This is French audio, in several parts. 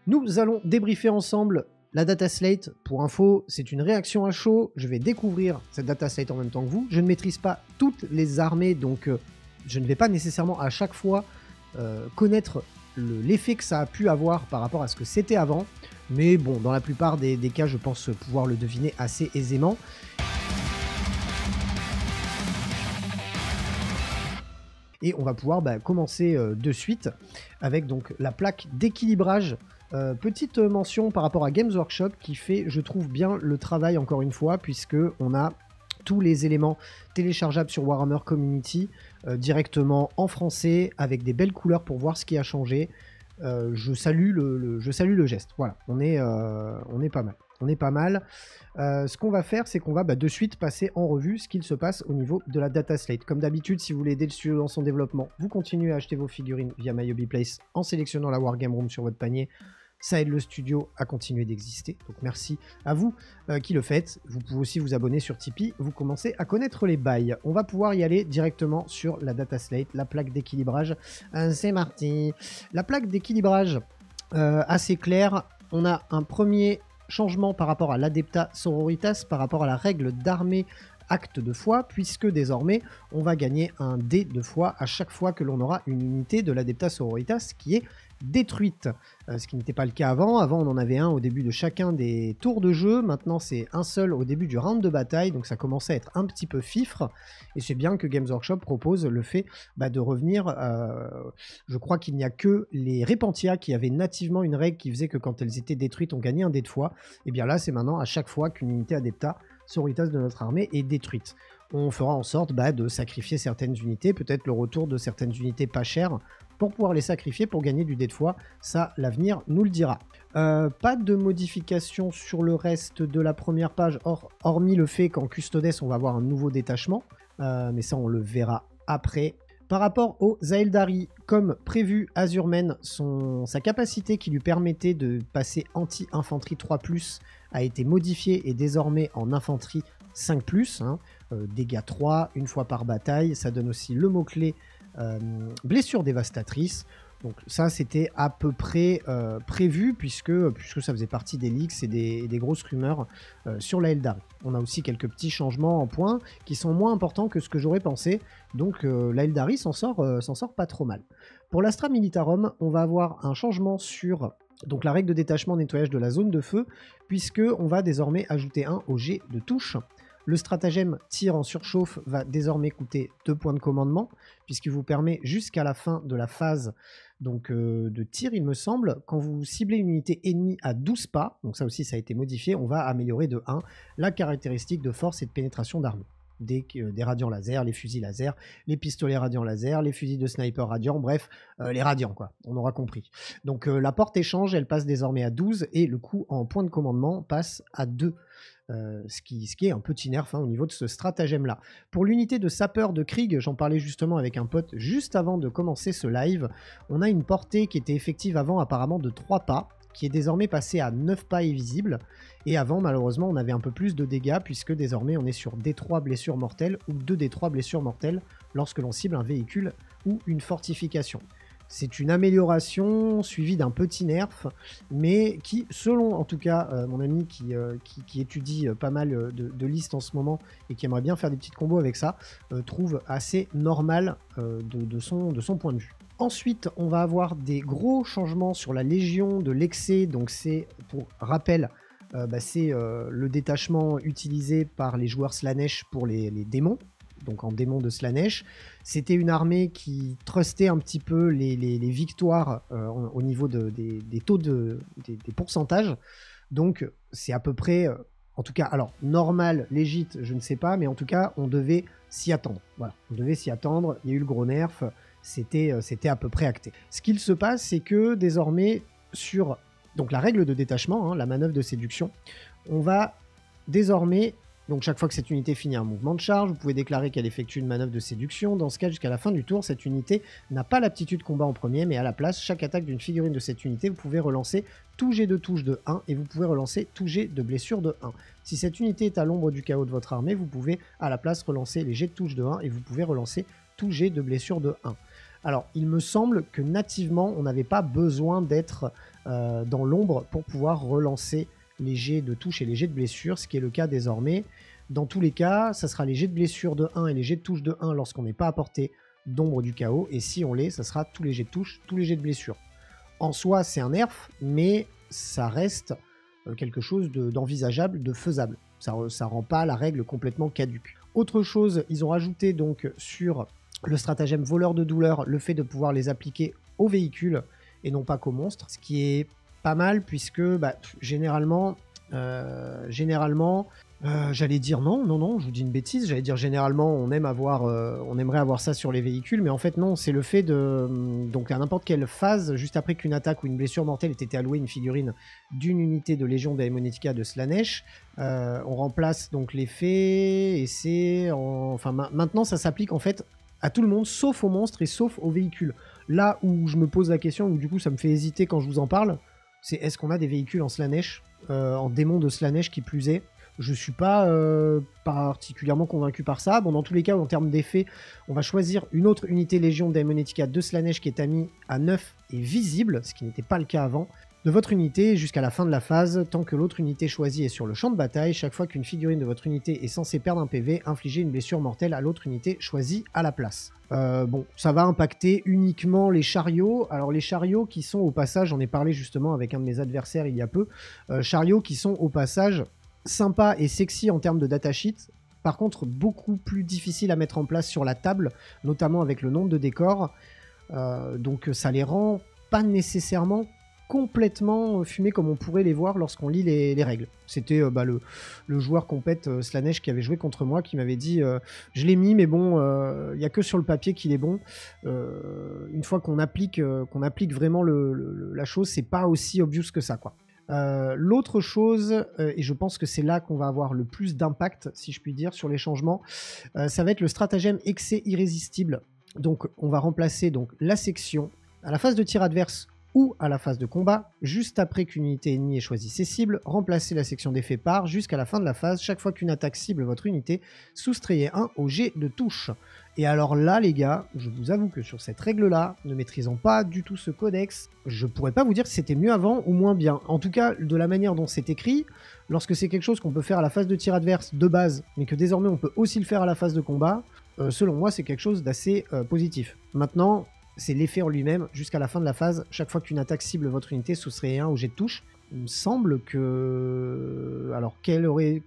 Nous allons débriefer ensemble la data slate. Pour info, c'est une réaction à chaud. Je vais découvrir cette data slate en même temps que vous. Je ne maîtrise pas toutes les armées, donc je ne vais pas nécessairement à chaque fois connaître l'effet que ça a pu avoir par rapport à ce que c'était avant. Mais bon, dans la plupart des cas, je pense pouvoir le deviner assez aisément. Et on va pouvoir commencer de suite avec donc la plaque d'équilibrage. Petite mention par rapport à Games Workshop qui fait, je trouve, bien le travail encore une fois, puisque on a tous les éléments téléchargeables sur Warhammer Community directement en français avec des belles couleurs pour voir ce qui a changé. Je salue le geste. Voilà, on est pas mal. On est pas mal. Ce qu'on va faire, c'est qu'on va de suite passer en revue ce qu'il se passe au niveau de la data slate. Comme d'habitude, si vous voulez aider le studio dans son développement, vous continuez à acheter vos figurines via My Hobby Place en sélectionnant la Wargame Room sur votre panier. Ça aide le studio à continuer d'exister. Donc merci à vous qui le faites. Vous pouvez aussi vous abonner sur Tipeee. Vous commencez à connaître les bails. On va pouvoir y aller directement sur la data slate, la plaque d'équilibrage. C'est parti. La plaque d'équilibrage, assez claire. On a un premier changement par rapport à l'Adepta Sororitas, par rapport à la règle d'armée acte de foi, puisque désormais on va gagner un dé de foi à chaque fois que l'on aura une unité de l'Adepta Sororitas qui est détruite, ce qui n'était pas le cas avant. Avant on en avait un au début de chacun des tours de jeu, maintenant c'est un seul au début du round de bataille, donc ça commençait à être un petit peu fifre, et c'est bien que Games Workshop propose le fait de revenir. Je crois qu'il n'y a que les Repentia qui avaient nativement une règle qui faisait que quand elles étaient détruites on gagnait un dé de foi, et bien là c'est maintenant à chaque fois qu'une unité Adepta Sororitas de notre armée est détruite. On fera en sorte de sacrifier certaines unités, peut-être le retour de certaines unités pas chères, pour pouvoir les sacrifier pour gagner du dé de foi. Ça, l'avenir nous le dira. Pas de modification sur le reste de la première page, hormis le fait qu'en Custodes, on va avoir un nouveau détachement, mais ça, on le verra après. Par rapport aux Aeldari, comme prévu, Azurmen, sa capacité qui lui permettait de passer anti-infanterie 3+, a été modifiée et désormais en infanterie 5+, dégâts 3, une fois par bataille. Ça donne aussi le mot-clé blessure dévastatrice. Donc ça, c'était à peu près prévu, puisque ça faisait partie des leaks et des grosses rumeurs sur la Aeldari. On a aussi quelques petits changements en points qui sont moins importants que ce que j'aurais pensé. Donc la Aeldari s'en sort pas trop mal. Pour l'Astra Militarum, on va avoir un changement sur donc la règle de détachement nettoyage de la zone de feu, puisque on va désormais ajouter un au jet de touche. Le stratagème tir en surchauffe va désormais coûter 2 points de commandement, puisqu'il vous permet jusqu'à la fin de la phase de tir, il me semble, quand vous ciblez une unité ennemie à 12 pas, donc ça aussi ça a été modifié, on va améliorer de 1 la caractéristique de force et de pénétration d'armes. Des radiants laser, les fusils laser, les pistolets radiants laser, les fusils de sniper radiant, bref, les radiants quoi, on aura compris. Donc la porte échange, elle passe désormais à 12 et le coût en point de commandement passe à 2. Ce qui est un petit nerf au niveau de ce stratagème là. Pour l'unité de sapeur de Krieg, j'en parlais justement avec un pote juste avant de commencer ce live, on a une portée qui était effective avant apparemment de 3 pas, qui est désormais passée à 9 pas et visible, et avant malheureusement on avait un peu plus de dégâts puisque désormais on est sur D3 blessures mortelles ou 2D3 blessures mortelles lorsque l'on cible un véhicule ou une fortification. C'est une amélioration suivie d'un petit nerf, mais qui, selon en tout cas mon ami qui étudie pas mal de listes en ce moment et qui aimerait bien faire des petites combos avec ça, trouve assez normal de son point de vue. Ensuite, on va avoir des gros changements sur la Légion de l'Excès, donc c'est, pour rappel, c'est le détachement utilisé par les joueurs Slaanesh pour les démons. Donc en démon de Slaanesh. C'était une armée qui trustait un petit peu les victoires au niveau des taux des pourcentages. Donc c'est à peu près, en tout cas, alors normal, légit, je ne sais pas, mais en tout cas, on devait s'y attendre. Voilà, on devait s'y attendre, il y a eu le gros nerf, c'était à peu près acté. Ce qu'il se passe, c'est que désormais, sur donc la règle de détachement, la manœuvre de séduction, on va désormais... Donc chaque fois que cette unité finit un mouvement de charge, vous pouvez déclarer qu'elle effectue une manœuvre de séduction. Dans ce cas, jusqu'à la fin du tour, cette unité n'a pas l'aptitude combat en premier, mais à la place, chaque attaque d'une figurine de cette unité, vous pouvez relancer tout jet de touche de 1 et vous pouvez relancer tout jet de blessure de 1. Si cette unité est à l'ombre du chaos de votre armée, vous pouvez à la place relancer les jets de touche de 1 et vous pouvez relancer tout jet de blessure de 1. Alors, il me semble que nativement, on n'avait pas besoin d'être dans l'ombre pour pouvoir relancer les jets de touche et les jets de blessure, ce qui est le cas désormais. Dans tous les cas, ça sera les jets de blessure de 1 et les jets de touche de 1 lorsqu'on n'est pas à portée d'ombre du chaos, et si on l'est, ça sera tous les jets de touche, tous les jets de blessure. En soi, c'est un nerf, mais ça reste quelque chose d'envisageable, de faisable. Ça rend pas la règle complètement caduque. Autre chose, ils ont rajouté donc sur le stratagème voleur de douleur le fait de pouvoir les appliquer aux véhicules et non pas qu'aux monstres, ce qui est pas mal puisque généralement, j'allais dire non, je vous dis une bêtise, j'allais dire généralement on aimerait avoir ça sur les véhicules, mais en fait non, c'est le fait de, donc à n'importe quelle phase, juste après qu'une attaque ou une blessure mortelle ait été allouée une figurine d'une unité de Légion Daemonetica de Slaanesh, on remplace donc l'effet, et c'est, maintenant ça s'applique en fait à tout le monde, sauf aux monstres et sauf aux véhicules. Là où je me pose la question, où du coup ça me fait hésiter quand je vous en parle, c'est est-ce qu'on a des véhicules en Slaanesh, en démon de Slaanesh qui plus est. Je suis pas particulièrement convaincu par ça. Bon, dans tous les cas, en termes d'effet, on va choisir une autre unité Légion Daemonetica de Slaanesh qui est amie à 9 et visible, ce qui n'était pas le cas avant, de votre unité jusqu'à la fin de la phase, tant que l'autre unité choisie est sur le champ de bataille. Chaque fois qu'une figurine de votre unité est censée perdre un PV, infligez une blessure mortelle à l'autre unité choisie à la place. Bon, ça va impacter uniquement les chariots. Alors les chariots qui sont au passage, j'en ai parlé justement avec un de mes adversaires il y a peu, chariots qui sont au passage sympa et sexy en termes de datasheet, par contre beaucoup plus difficile à mettre en place sur la table, notamment avec le nombre de décors, donc ça les rend pas nécessairement complètement fumés comme on pourrait les voir lorsqu'on lit les règles. C'était le joueur compète Slaanesh qui avait joué contre moi qui m'avait dit je l'ai mis mais bon il n'y a que sur le papier qu'il est bon, une fois qu'on applique vraiment la chose, c'est pas aussi obvious que ça quoi. L'autre chose, et je pense que c'est là qu'on va avoir le plus d'impact, si je puis dire, sur les changements, ça va être le stratagème excès irrésistible. Donc on va remplacer donc la section à la phase de tir adverse ou à la phase de combat, juste après qu'une unité ennemie ait choisi ses cibles, remplacez la section d'effet par jusqu'à la fin de la phase, chaque fois qu'une attaque cible votre unité, soustrayez 1 au jet de touche. Et alors là les gars, je vous avoue que sur cette règle-là, ne maîtrisant pas du tout ce codex, je pourrais pas vous dire si c'était mieux avant ou moins bien. En tout cas, de la manière dont c'est écrit, lorsque c'est quelque chose qu'on peut faire à la phase de tir adverse de base, mais que désormais on peut aussi le faire à la phase de combat, selon moi c'est quelque chose d'assez positif. Maintenant, c'est l'effet en lui-même, jusqu'à la fin de la phase, chaque fois qu'une attaque cible votre unité, soustrayez 1 au jet de touche. Il me semble que... Alors, quel aurait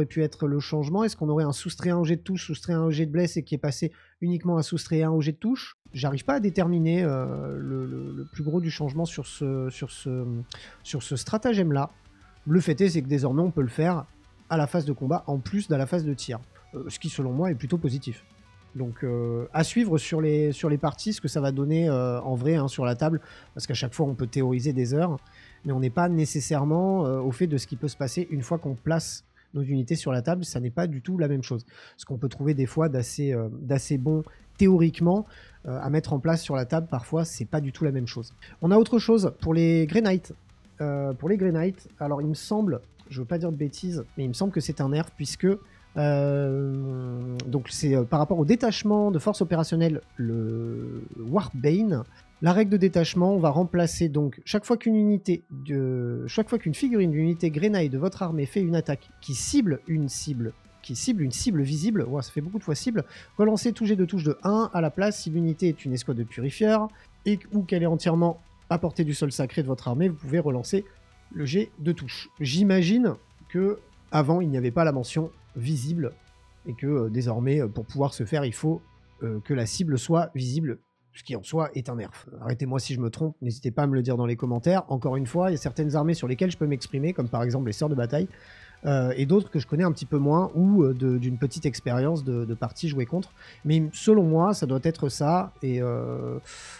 pu être le changement? Est-ce qu'on aurait un soustrait 1 au jet de touche, soustrait 1 au jet de blesse et qui est passé uniquement à soustrait 1 au jet de touche? J'arrive pas à déterminer le plus gros du changement sur ce stratagème-là. Le fait est, c'est que désormais, on peut le faire à la phase de combat, en plus de la phase de tir. Ce qui, selon moi, est plutôt positif. Donc à suivre sur les parties, ce que ça va donner en vrai sur la table, parce qu'à chaque fois on peut théoriser des heures, mais on n'est pas nécessairement au fait de ce qui peut se passer une fois qu'on place nos unités sur la table, ça n'est pas du tout la même chose. Ce qu'on peut trouver des fois d'assez bon théoriquement, à mettre en place sur la table, parfois c'est pas du tout la même chose. On a autre chose pour les Grey Knights. Alors il me semble, je veux pas dire de bêtises, mais il me semble que c'est un nerf puisque donc c'est par rapport au détachement de force opérationnelle, le Warbane. La règle de détachement, on va remplacer donc chaque fois qu'une figurine d'une unité Grey Knight de votre armée fait une attaque qui cible une cible visible, ouais, ça fait beaucoup de fois cible, relancez tout jet de touche de 1 à la place si l'unité est une escouade de purifieurs ou qu'elle est entièrement à portée du sol sacré de votre armée, vous pouvez relancer le jet de touche. J'imagine que avant il n'y avait pas la mention visible et que désormais pour pouvoir se faire il faut que la cible soit visible, ce qui en soi est un nerf. Arrêtez-moi si je me trompe, n'hésitez pas à me le dire dans les commentaires. Encore une fois, il y a certaines armées sur lesquelles je peux m'exprimer, comme par exemple les sœurs de bataille, et d'autres que je connais un petit peu moins, ou d'une petite expérience de partie jouée contre. Mais selon moi, ça doit être ça. Et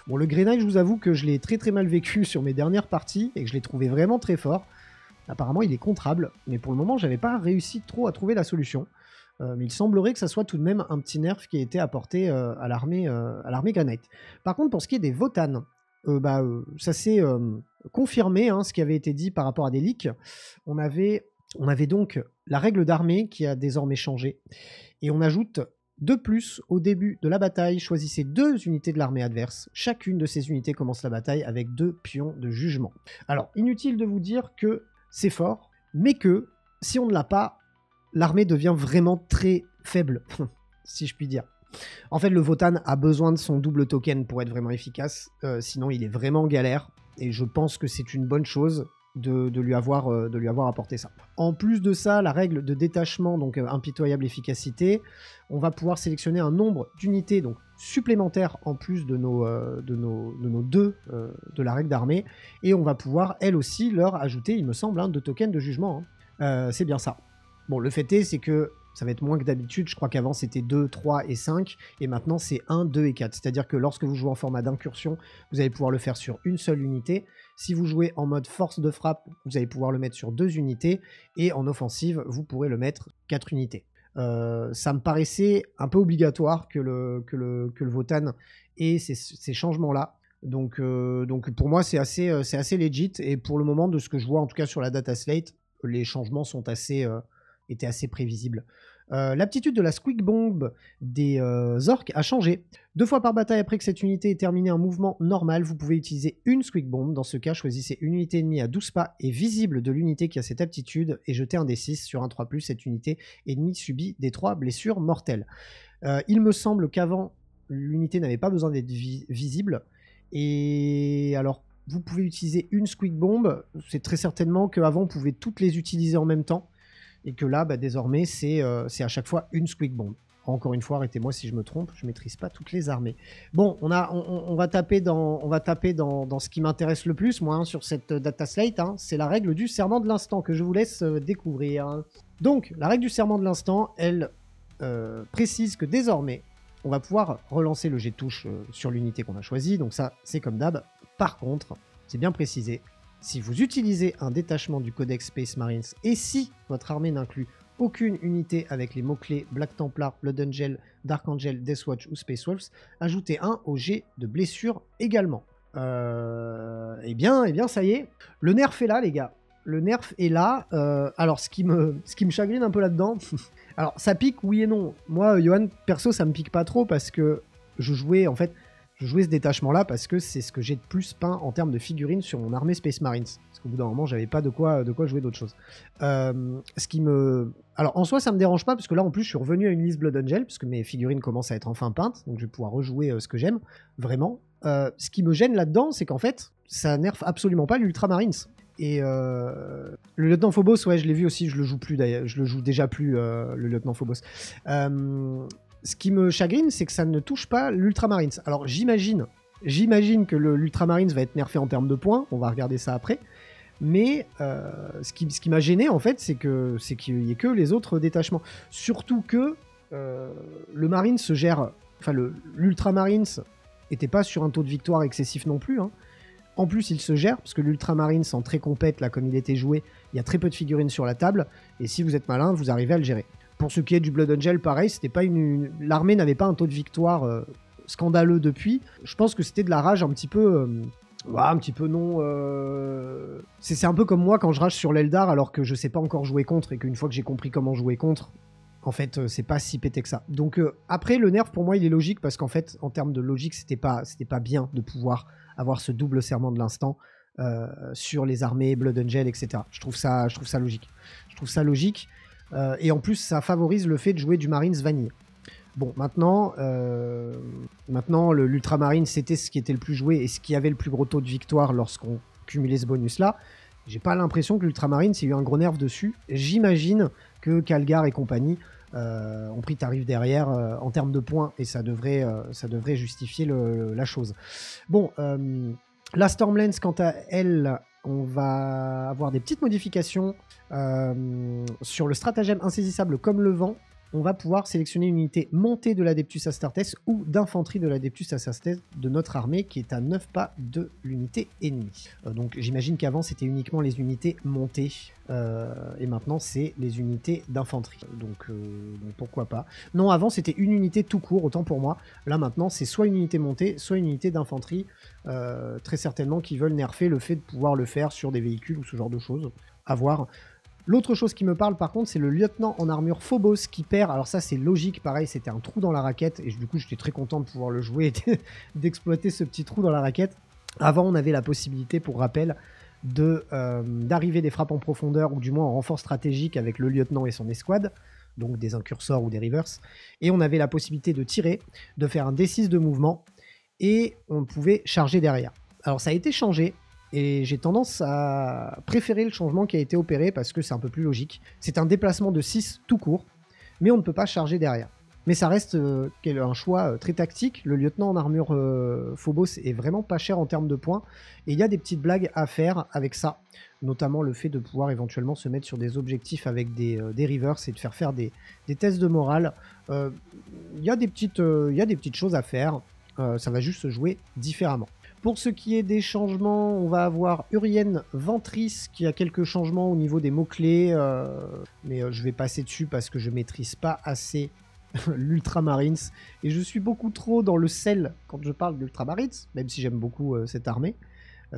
bon, le Grey Knight, je vous avoue que je l'ai très très mal vécu sur mes dernières parties, et que je l'ai trouvé vraiment très fort. Apparemment, il est contrable, mais pour le moment, j'avais pas réussi trop à trouver la solution. Mais il semblerait que ça soit tout de même un petit nerf qui a été apporté à l'armée Grey Knight. Par contre, pour ce qui est des Votann, ça s'est confirmé, ce qui avait été dit par rapport à des leaks. On avait donc la règle d'armée qui a désormais changé. Et on ajoute De plus, au début de la bataille, choisissez 2 unités de l'armée adverse. Chacune de ces unités commence la bataille avec 2 pions de jugement. Alors, inutile de vous dire que c'est fort, mais que si on ne l'a pas, l'armée devient vraiment très faible, si je puis dire. En fait, le Votann a besoin de son double token pour être vraiment efficace, sinon il est vraiment galère, et je pense que c'est une bonne chose de lui avoir apporté ça. En plus de ça, la règle de détachement, donc impitoyable efficacité, on va pouvoir sélectionner un nombre d'unités donc supplémentaires en plus de nos 2 de la règle d'armée, et on va pouvoir, elle aussi, leur ajouter, il me semble, 2 tokens de jugement. C'est bien ça. Bon, le fait est, c'est que ça va être moins que d'habitude. Je crois qu'avant, c'était 2, 3 et 5. Et maintenant, c'est 1, 2 et 4. C'est-à-dire que lorsque vous jouez en format d'incursion, vous allez pouvoir le faire sur une seule unité. Si vous jouez en mode force de frappe, vous allez pouvoir le mettre sur 2 unités. Et en offensive, vous pourrez le mettre 4 unités. Ça me paraissait un peu obligatoire que le Votann ait ces changements-là. Donc pour moi, c'est assez legit. Et pour le moment, de ce que je vois, en tout cas sur la data slate, les changements sont étaient assez prévisibles. L'aptitude de la Squeak Bomb des orques a changé. 2 fois par bataille après que cette unité ait terminé un mouvement normal, vous pouvez utiliser une Squeak Bomb. Dans ce cas, choisissez une unité ennemie à 12 pas et visible de l'unité qui a cette aptitude et jetez un D6 sur un 3+. Cette unité ennemie subit des 3 blessures mortelles. Il me semble qu'avant, l'unité n'avait pas besoin d'être visible. Et alors, vous pouvez utiliser une Squeak Bomb. C'est très certainement qu'avant, on pouvait toutes les utiliser en même temps. Et que là, désormais, c'est à chaque fois une Squeak Bomb. Encore une fois, arrêtez-moi si je me trompe, je ne maîtrise pas toutes les armées. Bon, on va taper dans ce qui m'intéresse le plus, moi, sur cette data slate. C'est la règle du serment de l'instant que je vous laisse découvrir. Donc, la règle du serment de l'instant, elle précise que désormais, on va pouvoir relancer le jet de touche sur l'unité qu'on a choisie. Donc ça, c'est comme d'hab. Par contre, c'est bien précisé, si vous utilisez un détachement du Codex Space Marines et si votre armée n'inclut aucune unité avec les mots-clés Black Templar, Blood Angel, Dark Angel, Deathwatch ou Space Wolves, ajoutez un au jet de blessure également. Eh bien, ça y est, le nerf est là, les gars. Le nerf est là. Alors, ce qui me chagrine un peu là-dedans, alors ça pique, oui et non. Moi, Johan, perso, ça me pique pas trop parce que je jouais ce détachement-là parce que c'est ce que j'ai de plus peint en termes de figurines sur mon armée Space Marines. Parce qu'au bout d'un moment, j'avais pas de quoi jouer d'autre chose. Alors, en soi, ça me dérange pas, parce que là, en plus, je suis revenu à une liste Blood Angel, puisque mes figurines commencent à être enfin peintes, donc je vais pouvoir rejouer ce que j'aime, vraiment. Ce qui me gêne là-dedans, c'est qu'en fait, ça nerf absolument pas l'Ultramarines. Et le lieutenant Phobos, ouais, je l'ai vu aussi, je le joue plus d'ailleurs, je le joue déjà plus, le lieutenant Phobos. Ce qui me chagrine, c'est que ça ne touche pas l'Ultramarines. Alors j'imagine que l'Ultramarines va être nerfé en termes de points, on va regarder ça après, mais ce qui m'a gêné en fait, c'est qu'il n'y ait que les autres détachements. Surtout que le Marine se gère, enfin l'Ultramarines n'était pas sur un taux de victoire excessif non plus, hein. En plus, il se gère, parce que l'Ultramarines, en très compète, là, comme il était joué, il y a très peu de figurines sur la table, et si vous êtes malin, vous arrivez à le gérer. Pour ce qui est du Blood Angel, pareil, c'était pas l'armée n'avait pas un taux de victoire scandaleux depuis. Je pense que c'était de la rage un petit peu non. C'est un peu comme moi quand je rage sur l'Eldar alors que je sais pas encore jouer contre et qu'une fois que j'ai compris comment jouer contre, en fait, c'est pas si pété que ça. Donc après, le nerf pour moi, il est logique parce qu'en fait, en termes de logique, c'était pas bien de pouvoir avoir ce double serment de l'instant sur les armées, Blood Angel, etc. Je trouve ça logique. Et en plus, ça favorise le fait de jouer du Marines vanille. Bon, maintenant l'Ultramarine, c'était ce qui était le plus joué et ce qui avait le plus gros taux de victoire lorsqu'on cumulait ce bonus-là. J'ai pas l'impression que l'Ultramarine, s'il y a eu un gros nerf dessus. J'imagine que Calgar et compagnie ont pris tarif derrière en termes de points et ça devrait justifier la chose. Bon, la Stormlands, quant à elle, on va avoir des petites modifications sur le stratagème insaisissable comme le vent. On va pouvoir sélectionner une unité montée de l'Adeptus Astartes ou d'infanterie de l'Adeptus Astartes de notre armée qui est à 9 pas de l'unité ennemie. Donc j'imagine qu'avant c'était uniquement les unités montées et maintenant c'est les unités d'infanterie. Donc pourquoi pas. Non, avant c'était une unité tout court, autant pour moi. Là maintenant c'est soit une unité montée, soit une unité d'infanterie, très certainement qui veulent nerfer le fait de pouvoir le faire sur des véhicules ou ce genre de choses. À voir. L'autre chose qui me parle par contre, c'est le lieutenant en armure Phobos qui perd. Alors ça c'est logique, pareil, c'était un trou dans la raquette et du coup j'étais très content de pouvoir le jouer et d'exploiter ce petit trou dans la raquette. Avant on avait la possibilité, pour rappel, d'arriver des frappes en profondeur ou du moins en renfort stratégique avec le lieutenant et son escouade, donc des incursors ou des reverse, et on avait la possibilité de tirer, de faire un D6 de mouvement et on pouvait charger derrière. Alors ça a été changé et j'ai tendance à préférer le changement qui a été opéré parce que c'est un peu plus logique. C'est un déplacement de 6 tout court, mais on ne peut pas charger derrière. Mais ça reste un choix très tactique. Le lieutenant en armure Phobos est vraiment pas cher en termes de points. Et il y a des petites blagues à faire avec ça. Notamment le fait de pouvoir éventuellement se mettre sur des objectifs avec des rivers et de faire des tests de morale. Il y a des petites choses à faire. Ça va juste se jouer différemment. Pour ce qui est des changements, on va avoir Urienne Ventris qui a quelques changements au niveau des mots-clés. Mais je vais passer dessus parce que je maîtrise pas assez l'Ultramarines et je suis beaucoup trop dans le sel quand je parle d'Ultramarines, même si j'aime beaucoup cette armée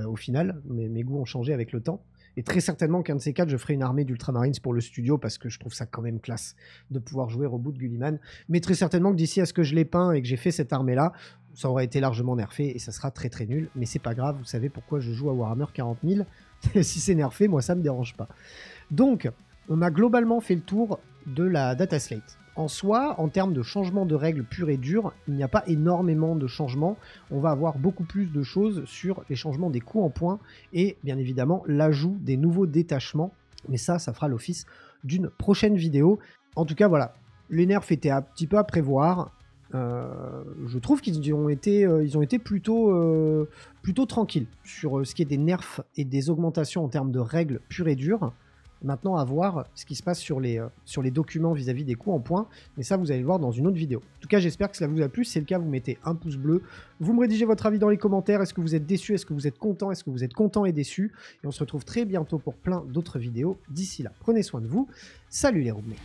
au final, mes goûts ont changé avec le temps et très certainement qu'un de ces quatre je ferai une armée d'Ultramarines pour le studio parce que je trouve ça quand même classe de pouvoir jouer au bout de Gulliman, mais très certainement que d'ici à ce que je l'ai peint et que j'ai fait cette armée là ça aurait été largement nerfé et ça sera très très nul, mais c'est pas grave, vous savez pourquoi je joue à Warhammer 40 000 si c'est nerfé, moi ça me dérange pas. Donc on a globalement fait le tour de la data slate. En soi, en termes de changement de règles pures et dures, il n'y a pas énormément de changements. On va avoir beaucoup plus de choses sur les changements des coups en points et bien évidemment l'ajout des nouveaux détachements. Mais ça fera l'office d'une prochaine vidéo. En tout cas, voilà, les nerfs étaient un petit peu à prévoir. Je trouve qu'ils ont été plutôt tranquilles sur ce qui est des nerfs et des augmentations en termes de règles pures et dures. Maintenant, à voir ce qui se passe sur les documents vis-à-vis des coups en points, mais ça, vous allez le voir dans une autre vidéo. En tout cas, j'espère que cela vous a plu. Si c'est le cas, vous mettez un pouce bleu. Vous me rédigez votre avis dans les commentaires. Est-ce que vous êtes déçu? Est-ce que vous êtes content? Est-ce que vous êtes content et déçu? Et on se retrouve très bientôt pour plein d'autres vidéos. D'ici là, prenez soin de vous. Salut les roommates.